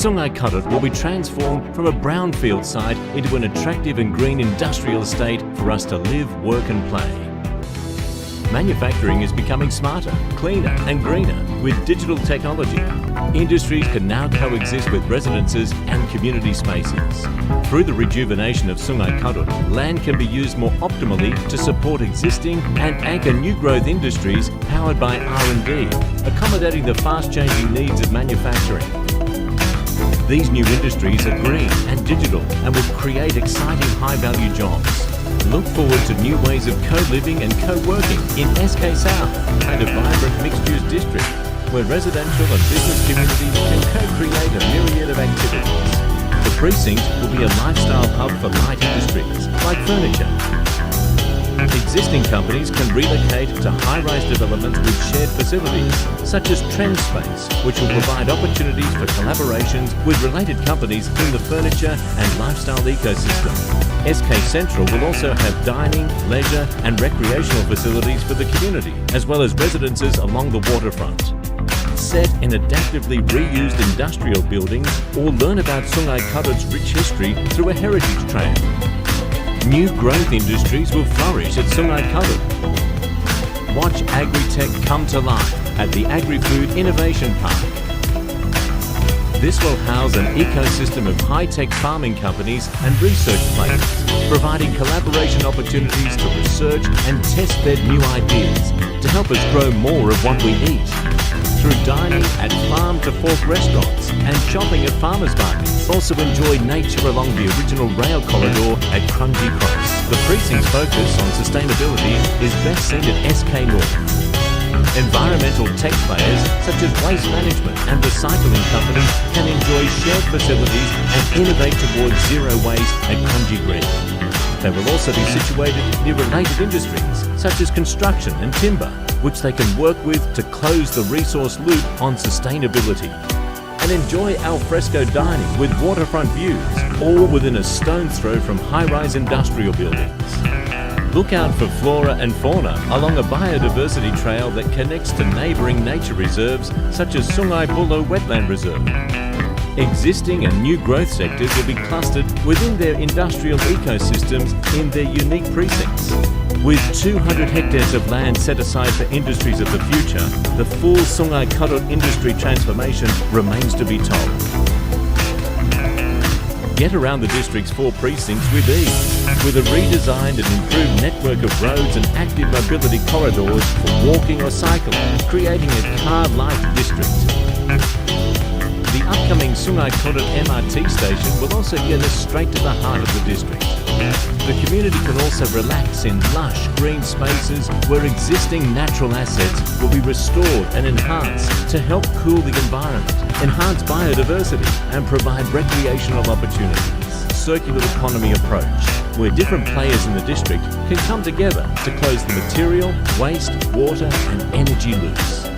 Sungei Kadut will be transformed from a brownfield site into an attractive and green industrial estate for us to live, work and play. Manufacturing is becoming smarter, cleaner and greener with digital technology. Industries can now coexist with residences and community spaces. Through the rejuvenation of Sungei Kadut, land can be used more optimally to support existing and anchor new growth industries powered by R&D, accommodating the fast-changing needs of manufacturing. These new industries are green and digital and will create exciting high-value jobs. Look forward to new ways of co-living and co-working in SK South and a vibrant mixed-use district where residential and business communities can co-create a myriad of activities. The precinct will be a lifestyle hub for light industries like furniture. Existing companies can relocate to high-rise developments with shared facilities, such as Trend Space, which will provide opportunities for collaborations with related companies in the furniture and lifestyle ecosystem. SK Central will also have dining, leisure and recreational facilities for the community, as well as residences along the waterfront. Set in adaptively reused industrial buildings or learn about Sungei Kadut's rich history through a heritage trail. New growth industries will flourish at Sungei Kadut. Watch Agri-Tech come to life at the Agri-Food Innovation Park. This will house an ecosystem of high-tech farming companies and research players, providing collaboration opportunities to research and test-bed new ideas to help us grow more of what we eat. Through dining at farm-to-fork restaurants and shopping at farmers markets. Also enjoy nature along the original rail corridor at Crungy Cross. The precinct's focus on sustainability is best seen at SK North. Environmental tech players such as waste management and recycling companies can enjoy shared facilities and innovate towards zero waste at Crungy Green. They will also be situated near related industries such as construction and timber, which they can work with to close the resource loop on sustainability. And enjoy alfresco dining with waterfront views, all within a stone's throw from high-rise industrial buildings. Look out for flora and fauna along a biodiversity trail that connects to neighbouring nature reserves such as Sungei Buloh Wetland Reserve. Existing and new growth sectors will be clustered within their industrial ecosystems in their unique precincts. With 200 hectares of land set aside for industries of the future, the full Sungei Kadut industry transformation remains to be told. Get around the district's 4 precincts with ease, with a redesigned and improved network of roads and active mobility corridors for walking or cycling, creating a car-light district. The upcoming Sungei Kadut MRT station will also get us straight to the heart of the district. The community can also relax in lush green spaces where existing natural assets will be restored and enhanced to help cool the environment, enhance biodiversity and provide recreational opportunities. Circular economy approach, where different players in the district can come together to close the material, waste, water and energy loops.